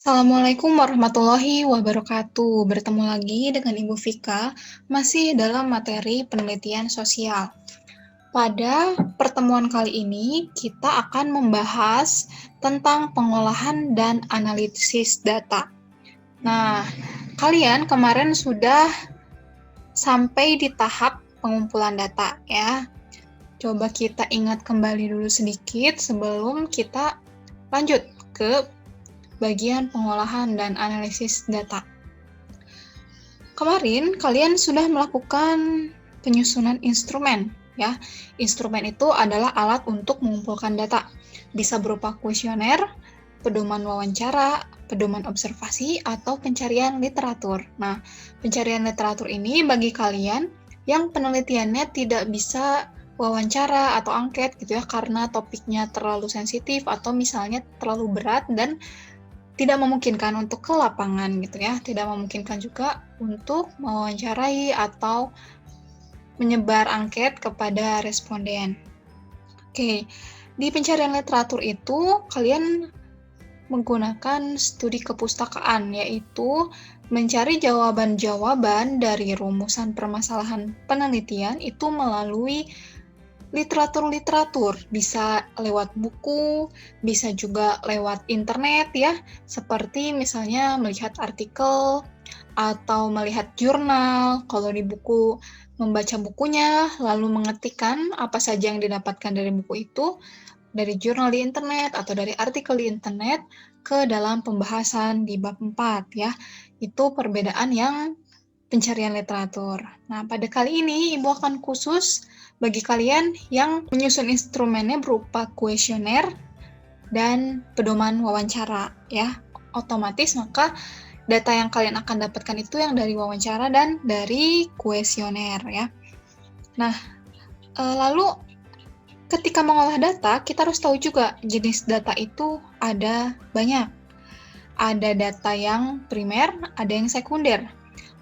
Assalamualaikum warahmatullahi wabarakatuh. Bertemu lagi dengan Ibu Vika, masih dalam materi penelitian sosial. Pada pertemuan kali ini, kita akan membahas tentang pengolahan dan analisis data. Nah, kalian kemarin sudah sampai di tahap pengumpulan data, ya. Coba kita ingat kembali dulu sedikit sebelum kita lanjut ke bagian pengolahan dan analisis data. Kemarin kalian sudah melakukan penyusunan instrumen, ya. Instrumen itu adalah alat untuk mengumpulkan data. Bisa berupa kuesioner, pedoman wawancara, pedoman observasi, atau pencarian literatur. Nah, pencarian literatur ini bagi kalian yang penelitiannya tidak bisa wawancara atau angket gitu ya, karena topiknya terlalu sensitif atau misalnya terlalu berat dan tidak memungkinkan untuk ke lapangan gitu ya, tidak memungkinkan juga untuk mewawancarai atau menyebar angket kepada responden. Oke, di pencarian literatur itu kalian menggunakan studi kepustakaan, yaitu mencari jawaban-jawaban dari rumusan permasalahan penelitian itu melalui literatur-literatur, bisa lewat buku, bisa juga lewat internet ya, seperti misalnya melihat artikel atau melihat jurnal. Kalau di buku, membaca bukunya, lalu mengetikkan apa saja yang didapatkan dari buku itu, dari jurnal di internet atau dari artikel di internet ke dalam pembahasan di bab 4 ya. Itu perbedaan yang pencarian literatur. Nah, pada kali ini Ibu akan khusus bagi kalian yang menyusun instrumennya berupa kuesioner dan pedoman wawancara ya. Otomatis maka data yang kalian akan dapatkan itu yang dari wawancara dan dari kuesioner ya. Nah, lalu ketika mengolah data, kita harus tahu juga jenis data itu ada banyak. Ada data yang primer, ada yang sekunder.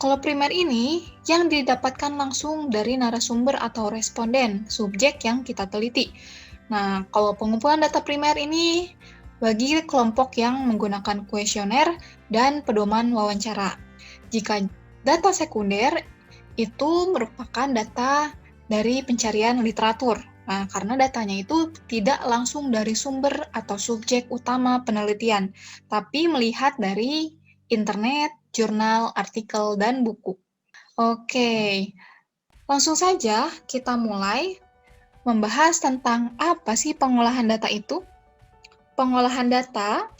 Kalau primer ini yang didapatkan langsung dari narasumber atau responden, subjek yang kita teliti. Nah, kalau pengumpulan data primer ini bagi kelompok yang menggunakan kuesioner dan pedoman wawancara. Jika data sekunder itu merupakan data dari pencarian literatur. Nah, karena datanya itu tidak langsung dari sumber atau subjek utama penelitian, tapi melihat dari internet, jurnal, artikel, dan buku. Oke, langsung saja kita mulai membahas tentang apa sih pengolahan data itu. Pengolahan data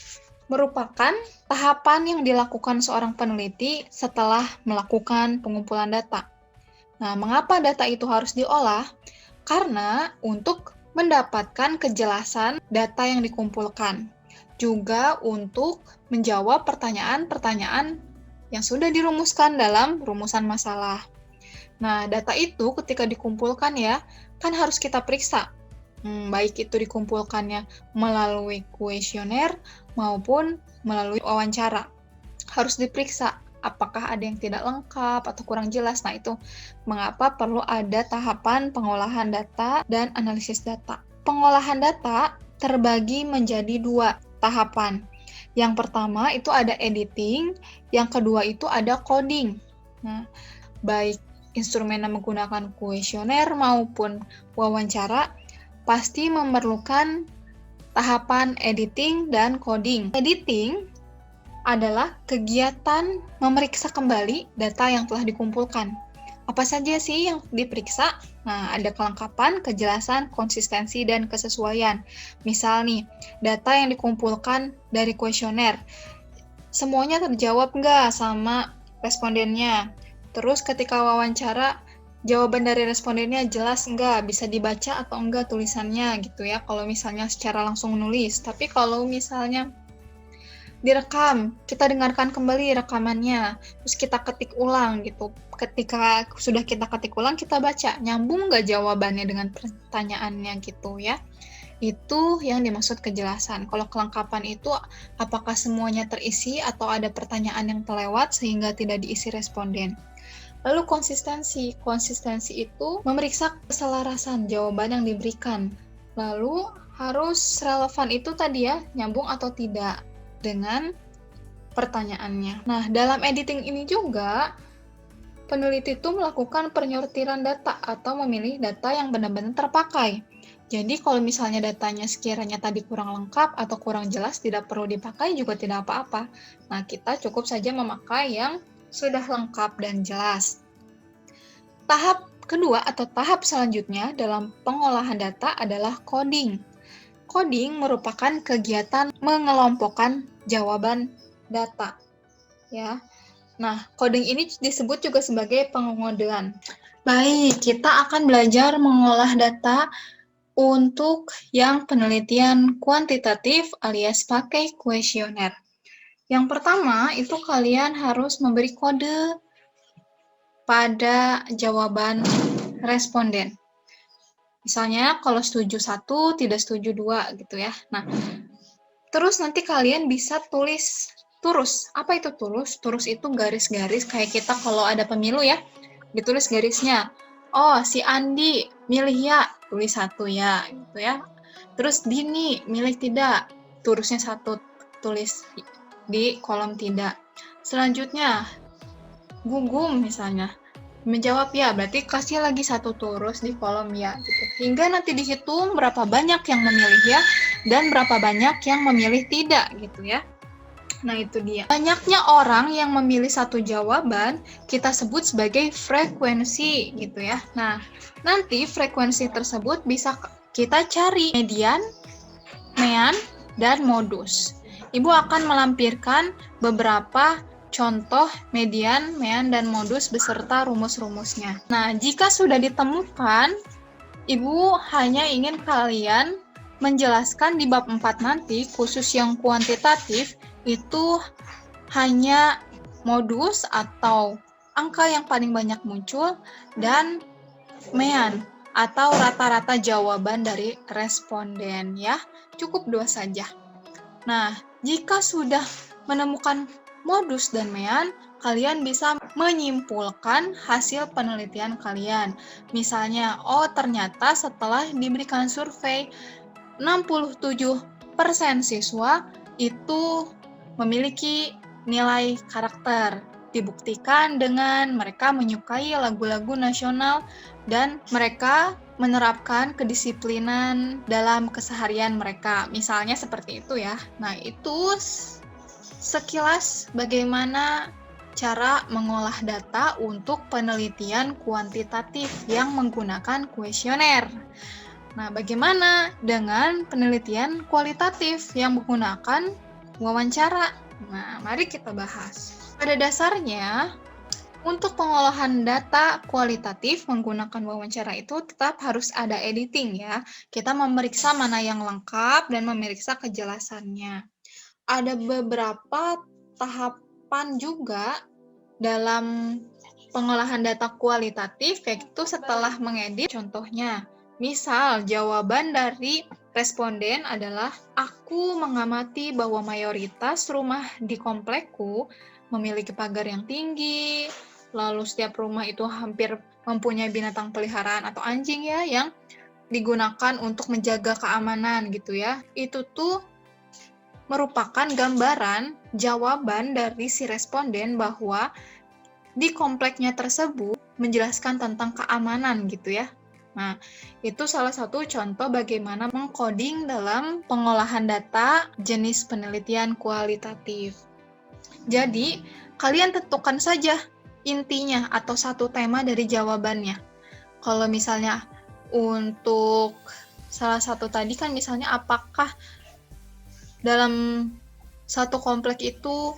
merupakan tahapan yang dilakukan seorang peneliti setelah melakukan pengumpulan data. Nah, mengapa data itu harus diolah? Karena untuk mendapatkan kejelasan data yang dikumpulkan, juga untuk menjawab pertanyaan-pertanyaan yang sudah dirumuskan dalam rumusan masalah. Nah, data itu ketika dikumpulkan ya, kan harus kita periksa. Baik itu dikumpulkannya melalui kuesioner maupun melalui wawancara. Harus diperiksa apakah ada yang tidak lengkap atau kurang jelas. Nah, itu mengapa perlu ada tahapan pengolahan data dan analisis data. Pengolahan data terbagi menjadi 2 tahapan. Yang pertama itu ada editing, yang kedua itu ada coding. Nah, baik instrumen yang menggunakan kuesioner maupun wawancara pasti memerlukan tahapan editing dan coding. Editing adalah kegiatan memeriksa kembali data yang telah dikumpulkan. Apa saja sih yang diperiksa? Nah, ada kelengkapan, kejelasan, konsistensi, dan kesesuaian. Misal nih, data yang dikumpulkan dari kuesioner, semuanya terjawab nggak sama respondennya? Terus ketika wawancara, jawaban dari respondennya jelas nggak? Bisa dibaca atau enggak tulisannya gitu ya, kalau misalnya secara langsung nulis. Tapi kalau misalnya direkam, kita dengarkan kembali rekamannya, terus kita ketik ulang gitu. Ketika sudah kita ketik ulang, kita baca, nyambung nggak jawabannya dengan pertanyaannya gitu ya. Itu yang dimaksud kejelasan. Kalau kelengkapan itu, apakah semuanya terisi atau ada pertanyaan yang terlewat sehingga tidak diisi responden. Lalu konsistensi. Konsistensi itu memeriksa keselarasan jawaban yang diberikan. Lalu harus relevan itu tadi ya, nyambung atau tidak dengan pertanyaannya. Nah, dalam editing ini juga peneliti itu melakukan penyortiran data atau memilih data yang benar-benar terpakai. Jadi kalau misalnya datanya sekiranya tadi kurang lengkap atau kurang jelas, tidak perlu dipakai juga tidak apa-apa. Nah, kita cukup saja memakai yang sudah lengkap dan jelas. Tahap kedua atau tahap selanjutnya dalam pengolahan data adalah coding. Coding merupakan kegiatan mengelompokkan jawaban data. Ya. Nah, coding ini disebut juga sebagai pengodean. Baik, kita akan belajar mengolah data untuk yang penelitian kuantitatif alias pakai kuesioner. Yang pertama, itu kalian harus memberi kode pada jawaban responden. Misalnya, kalau setuju 1, tidak setuju 2, gitu ya. Nah, terus nanti kalian bisa tulis turus. Apa itu turus? Turus itu garis-garis kayak kita kalau ada pemilu ya, ditulis garisnya. Oh, si Andi milih ya, tulis 1 ya, gitu ya. Terus Dini milih tidak, turusnya 1, tulis di kolom tidak. Selanjutnya, Gugum misalnya menjawab ya, berarti kasih lagi 1 turus di kolom ya, gitu. Hingga nanti dihitung berapa banyak yang memilih ya dan berapa banyak yang memilih tidak, gitu ya. Nah, itu dia. Banyaknya orang yang memilih satu jawaban, kita sebut sebagai frekuensi, gitu ya. Nah, nanti frekuensi tersebut bisa kita cari median, mean, dan modus. Ibu akan melampirkan beberapa contoh median, mean, dan modus beserta rumus-rumusnya. Nah, jika sudah ditemukan, Ibu hanya ingin kalian menjelaskan di bab 4 nanti, khusus yang kuantitatif, itu hanya modus atau angka yang paling banyak muncul, dan mean atau rata-rata jawaban dari responden ya. Cukup 2 saja. Nah, jika sudah menemukan modus dan mean, kalian bisa menyimpulkan hasil penelitian kalian. Misalnya, oh ternyata setelah diberikan survei, 67% siswa itu memiliki nilai karakter. Dibuktikan dengan mereka menyukai lagu-lagu nasional dan mereka menerapkan kedisiplinan dalam keseharian mereka. Misalnya seperti itu ya. Nah, itu sekilas bagaimana cara mengolah data untuk penelitian kuantitatif yang menggunakan kuesioner. Nah, bagaimana dengan penelitian kualitatif yang menggunakan wawancara? Nah, mari kita bahas. Pada dasarnya, untuk pengolahan data kualitatif menggunakan wawancara itu tetap harus ada editing ya. Kita memeriksa mana yang lengkap dan memeriksa kejelasannya. Ada beberapa tahapan juga dalam pengolahan data kualitatif, yaitu setelah mengedit. Contohnya, misal jawaban dari responden adalah, aku mengamati bahwa mayoritas rumah di komplekku memiliki pagar yang tinggi, lalu setiap rumah itu hampir mempunyai binatang peliharaan atau anjing ya, yang digunakan untuk menjaga keamanan gitu ya. Itu tuh merupakan gambaran jawaban dari si responden bahwa di kompleknya tersebut menjelaskan tentang keamanan gitu ya. Nah, itu salah satu contoh bagaimana mengcoding dalam pengolahan data jenis penelitian kualitatif. Jadi, kalian tentukan saja intinya atau satu tema dari jawabannya. Kalau misalnya untuk salah satu tadi kan misalnya apakah dalam satu komplek itu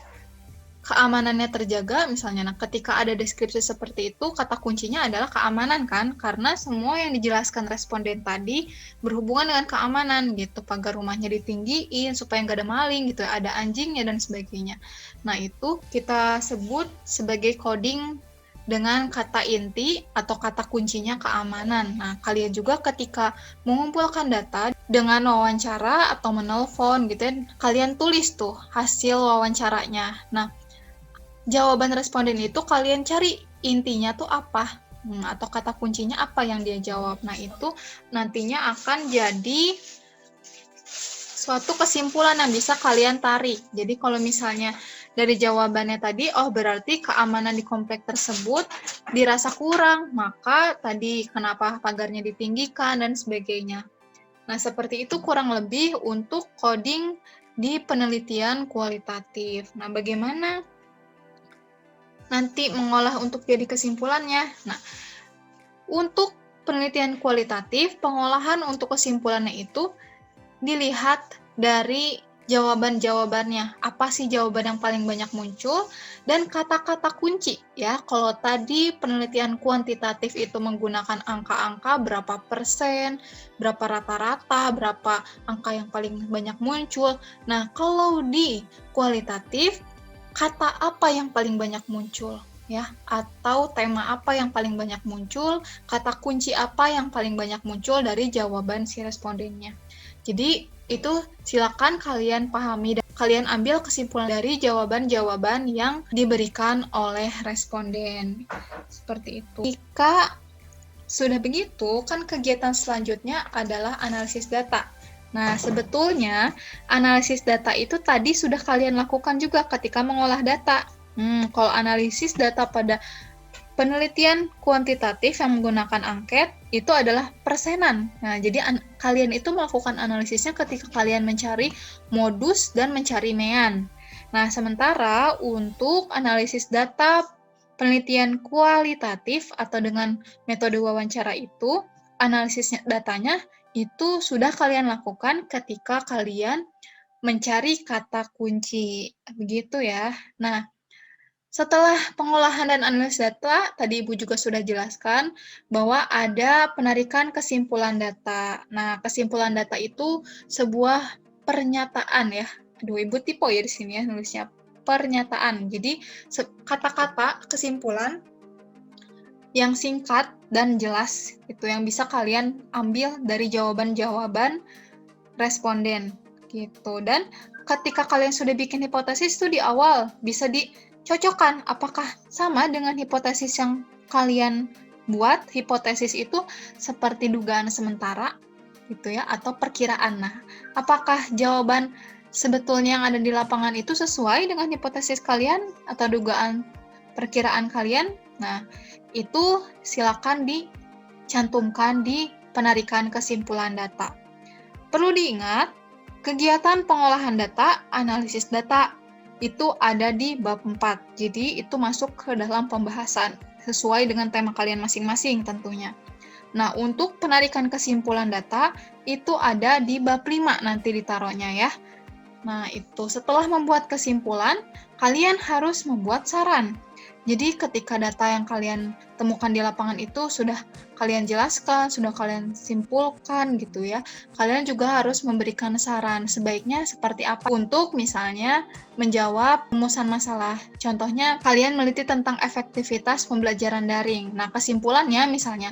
keamanannya terjaga misalnya. Nah, ketika ada deskripsi seperti itu, kata kuncinya adalah keamanan kan, karena semua yang dijelaskan responden tadi berhubungan dengan keamanan gitu. Pagar rumahnya ditinggiin supaya nggak ada maling gitu, ada anjingnya dan sebagainya. Nah, itu kita sebut sebagai coding dengan kata inti atau kata kuncinya keamanan. Nah, kalian juga ketika mengumpulkan data dengan wawancara atau menelpon gitu ya, kalian tulis tuh hasil wawancaranya. Nah, jawaban responden itu kalian cari intinya tuh apa, atau kata kuncinya apa yang dia jawab. Nah, itu nantinya akan jadi suatu kesimpulan yang bisa kalian tarik. Jadi kalau misalnya dari jawabannya tadi, oh berarti keamanan di komplek tersebut dirasa kurang, maka tadi kenapa pagarnya ditinggikan dan sebagainya. Nah, seperti itu kurang lebih untuk coding di penelitian kualitatif. Nah, bagaimana nanti mengolah untuk jadi kesimpulannya? Nah, untuk penelitian kualitatif, pengolahan untuk kesimpulannya itu dilihat dari jawaban-jawabannya. Apa sih jawaban yang paling banyak muncul? Dan kata-kata kunci ya. Kalau tadi penelitian kuantitatif itu menggunakan angka-angka berapa persen, berapa rata-rata, berapa angka yang paling banyak muncul. Nah, kalau di kualitatif, kata apa yang paling banyak muncul? Ya, atau tema apa yang paling banyak muncul, kata kunci apa yang paling banyak muncul dari jawaban si respondennya. Jadi, itu silakan kalian pahami dan kalian ambil kesimpulan dari jawaban-jawaban yang diberikan oleh responden. Seperti itu. Jika sudah begitu, kan kegiatan selanjutnya adalah analisis data. Nah, sebetulnya analisis data itu tadi sudah kalian lakukan juga ketika mengolah data. Kalau analisis data pada penelitian kuantitatif yang menggunakan angket itu adalah persenan. Nah, jadi kalian itu melakukan analisisnya ketika kalian mencari modus dan mencari mean. Nah, sementara untuk analisis data penelitian kualitatif atau dengan metode wawancara itu, analisis datanya itu sudah kalian lakukan ketika kalian mencari kata kunci. Begitu ya. Nah, setelah pengolahan dan analisis data, tadi Ibu juga sudah jelaskan bahwa ada penarikan kesimpulan data. Nah, kesimpulan data itu sebuah pernyataan ya. Aduh, Ibu tipe ya di sini ya nulisnya pernyataan. Jadi, kata-kata kesimpulan yang singkat dan jelas itu yang bisa kalian ambil dari jawaban-jawaban responden gitu. Dan ketika kalian sudah bikin hipotesis itu di awal bisa dicocokkan apakah sama dengan hipotesis yang kalian buat. Hipotesis itu seperti dugaan sementara gitu ya atau perkiraan. Nah, apakah jawaban sebetulnya yang ada di lapangan itu sesuai dengan hipotesis kalian atau dugaan perkiraan kalian? Nah, itu silakan dicantumkan di penarikan kesimpulan data. Perlu diingat, kegiatan pengolahan data, analisis data, itu ada di bab 4. Jadi, itu masuk ke dalam pembahasan, sesuai dengan tema kalian masing-masing tentunya. Nah, untuk penarikan kesimpulan data, itu ada di bab 5 nanti ditaruhnya ya. Nah, itu setelah membuat kesimpulan, kalian harus membuat saran. Jadi ketika data yang kalian temukan di lapangan itu sudah kalian jelaskan, sudah kalian simpulkan gitu ya, kalian juga harus memberikan saran sebaiknya seperti apa untuk misalnya menjawab rumusan masalah. Contohnya kalian meneliti tentang efektivitas pembelajaran daring. Nah, kesimpulannya misalnya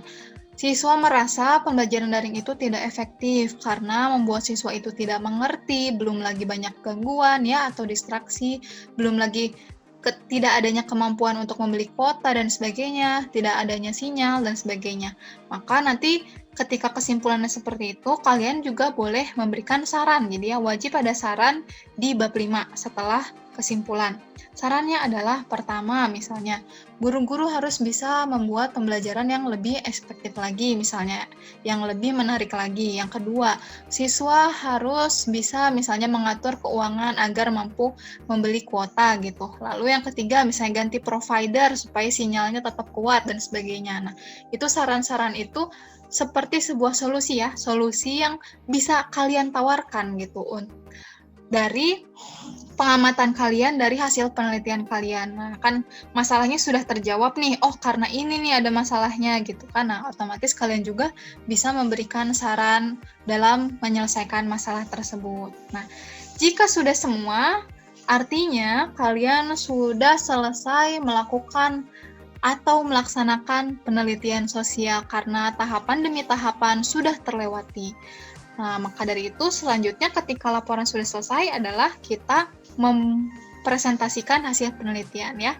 siswa merasa pembelajaran daring itu tidak efektif karena membuat siswa itu tidak mengerti, belum lagi banyak gangguan ya atau distraksi, belum lagi tidak adanya kemampuan untuk membeli kuota dan sebagainya, tidak adanya sinyal dan sebagainya. Maka nanti ketika kesimpulannya seperti itu, kalian juga boleh memberikan saran. Jadi ya wajib ada saran di bab 5 setelah kesimpulan. Sarannya adalah pertama misalnya, guru-guru harus bisa membuat pembelajaran yang lebih efektif lagi misalnya, yang lebih menarik lagi. Yang kedua, siswa harus bisa misalnya mengatur keuangan agar mampu membeli kuota gitu. Lalu yang ketiga misalnya ganti provider supaya sinyalnya tetap kuat dan sebagainya. Nah, itu saran-saran itu seperti sebuah solusi ya, solusi yang bisa kalian tawarkan gitu dari pengamatan kalian, dari hasil penelitian kalian. Nah, kan masalahnya sudah terjawab nih, oh karena ini nih ada masalahnya gitu kan. Nah, otomatis kalian juga bisa memberikan saran dalam menyelesaikan masalah tersebut. Nah, jika sudah semua, artinya kalian sudah selesai melakukan atau melaksanakan penelitian sosial karena tahapan demi tahapan sudah terlewati. Nah, maka dari itu selanjutnya ketika laporan sudah selesai adalah kita mempresentasikan hasil penelitian ya.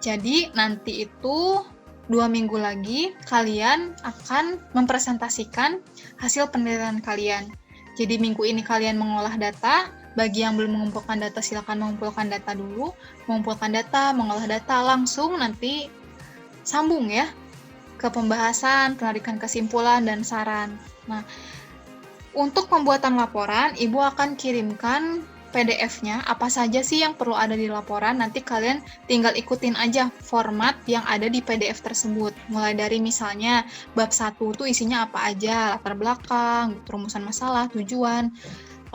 Jadi nanti itu 2 minggu lagi kalian akan mempresentasikan hasil penelitian kalian. Jadi minggu ini kalian mengolah data, Bagi yang belum mengumpulkan data, silakan mengumpulkan data dulu. Mengumpulkan data, mengolah data, langsung nanti sambung ya ke pembahasan, penarikan kesimpulan, dan saran. Nah, untuk pembuatan laporan, Ibu akan kirimkan PDF-nya, apa saja sih yang perlu ada di laporan, nanti kalian tinggal ikutin aja format yang ada di PDF tersebut. Mulai dari misalnya bab 1 itu isinya apa aja, latar belakang, rumusan masalah, tujuan,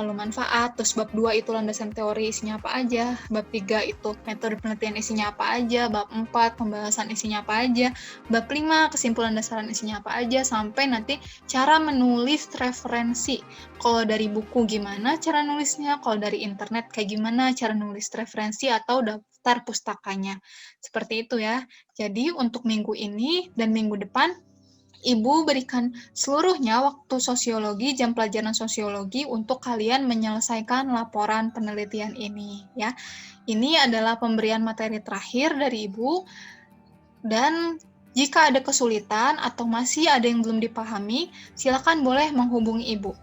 lalu manfaat, terus bab 2 itu landasan teori isinya apa aja, bab 3 itu metode penelitian isinya apa aja, bab 4 pembahasan isinya apa aja, bab 5 kesimpulan dasaran isinya apa aja, sampai nanti cara menulis referensi. Kalau dari buku gimana cara nulisnya, kalau dari internet kayak gimana cara nulis referensi atau daftar pustakanya. Seperti itu ya. Jadi untuk minggu ini dan minggu depan Ibu berikan seluruhnya waktu sosiologi, jam pelajaran sosiologi untuk kalian menyelesaikan laporan penelitian ini ya. Ini adalah pemberian materi terakhir dari Ibu dan jika ada kesulitan atau masih ada yang belum dipahami, silakan boleh menghubungi Ibu.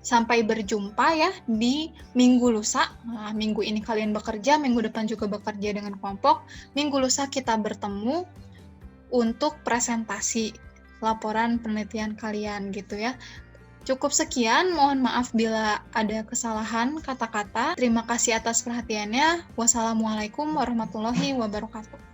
Sampai berjumpa ya di minggu lusa. Nah, minggu ini kalian bekerja, minggu depan juga bekerja dengan kelompok. Minggu lusa kita bertemu untuk presentasi laporan penelitian kalian gitu ya. Cukup sekian, mohon maaf bila ada kesalahan kata-kata. Terima kasih atas perhatiannya. Wassalamualaikum warahmatullahi wabarakatuh.